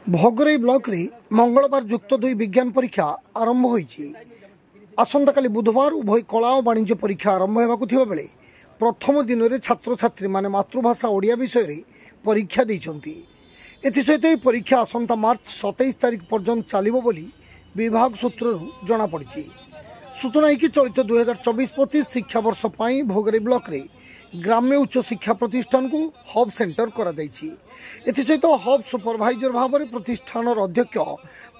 भोगरई block रे मंगलवार युक्त 2 विज्ञान परीक्षा आरंभ होईछि। आसंता काली बुधवार उभय कला और वाणिज्य परीक्षा आरंभ हेबाकु थिबा बेले प्रथम दिन में छात्र छात्री माने मातृभाषा ओडिया विषय रे परीक्षा दैछन्ति। एथिसहित एही परीक्षा आसंता मार्च 27 तारिख पर्यंत चलिबो बोली विभाग सूत्ररु जणा पड़िछि। सूचना है कि चलित 2024-25 शिक्षा वर्ष पई भोगरई ब्लॉक रे ग्राम्य उच्च शिक्षा प्रतिष्ठान को हब सेंटर करा दैछि। एथिसहित हब सुपरभाइजर भाव में प्रतिष्ठान अध्यक्ष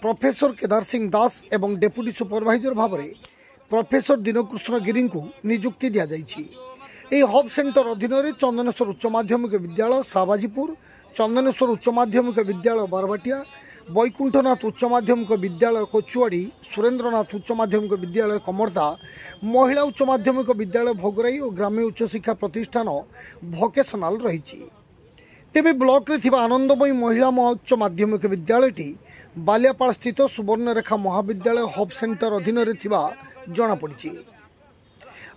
प्रोफेसर केदार सिंह दास एवं डेप्यूटी सुपरभाइजर भाव में प्रोफेसर दीनकृष्ण गिरी को नियुक्ति दि जाइछि। एही हब सेंटर अधीन में चंदनेश्वर उच्च माध्यमिक विद्यालय साबाजीपुर, चंदनेश्वर उच्च माध्यमिक विद्यालय बारबाटिया, वैकुंठनाथ उच्च माध्यमिक विद्यालय कोचुआड़ी, सुरेन्द्रनाथ उच्च माध्यमिक विद्यालय कमरदा, महिला उच्च माध्यमिक विद्यालय भोगरई और ग्राम्य उच्च शिक्षा प्रतिष्ठान भोकेशनाल रही। तेबे ब्लॉक रे थिबा आनंदमयी महिला उच्च माध्यमिक विद्यालयटी बालियापाड़ स्थित सुवर्णरेखा महाविद्यालय हब सेंटर अधीन में थिबा जणा पड़िछि।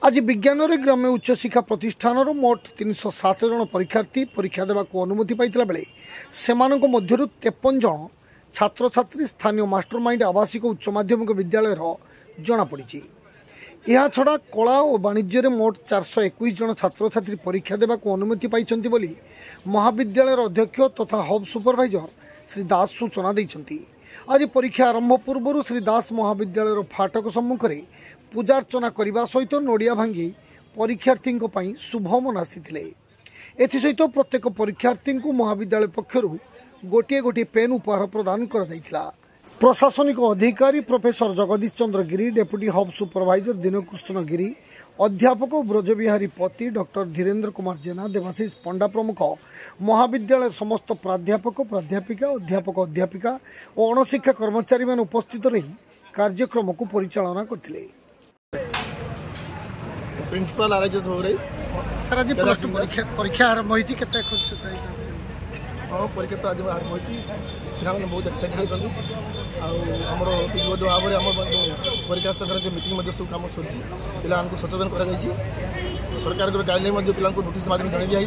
आज विज्ञान रे ग्राम्य उच्च शिक्षा प्रतिष्ठान मोट 307 जन परीक्षार्थी परीक्षा देवा को अनुमति पाइतिला बेले सेमानक मध्यरु 53 जन छात्र छात्री स्थानीय मास्टरमाइंड आवासिक उच्च माध्यमिक विद्यालय जणा पड़िछि। यह छड़ा कला और वाणिज्य रे मोट 421 जन छात्र छात्री परीक्षा देवा को अनुमति पाइछन्ति बोली महाविद्यालय अध्यक्ष तथा हब सुपरभाइजर श्री दास सूचना दैछन्ति। आज परीक्षा आरंभ पूर्व श्री दास महाविद्यालय फाटक सम्मुख में पूजार्चना करने सहित नड़िया भांगी परीक्षार्थी शुभ मनासी। एसहित प्रत्येक परीक्षार्थी को महाविद्यालय पक्षर गोटे गोटे पेन उपहार प्रदान कर प्रशासनिक अधिकारी प्रोफेसर जगदीश चंद्र गिरी, डेप्यूटी हब सुपरभाइजर दीनकृष्ण गिरी, अध्यापक ब्रजबिहारी पति, डॉक्टर धीरेन्द्र कुमार जेना, देवाशीष पंडा प्रमुख महाविद्यालय समस्त प्राध्यापक प्राध्यापिका अध्यापक अध्यापिका और अणशिक्षा कर्मचारी मान उपस्थित रही कार्यक्रम को परिचालना करथिले। प्रिंसिपल आरएचएस हो रही सर आज परीक्षा आरंभ होईछि केते खुश छै? हां परीक्षा तो आज आरंभ होईछि। पिलाने बहुत एक्साइटेड होछन आमर विगत भाव में आम परीक्षा संक्रांत मीटिंग सब कम सरी पिला सचेतन कर सरकार गाइडलाइन पिला नोटिस माध्यम जन दिखाई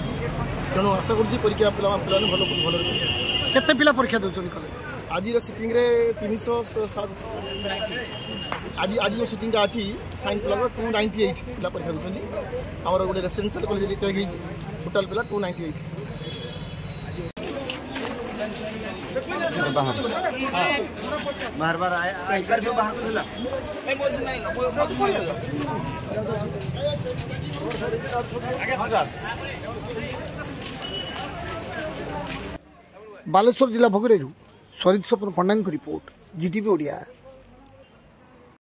तेणु आशा कर परीक्षा पिला भल भल केते पिला परीक्षा दउछन आज सिटिंग रे 307 आज जो सिटिंग अच्छी साइंस पिला 298 पिला परीक्षा दूसरी आम गोटे रेसिडेंशियल कॉलेज टोटाल पिला 298 बार बार आया जो बाहर बालेश्वर जिला भोगरई सरित स्वप्न पंडा रिपोर्ट, जीटीवी ओडिया।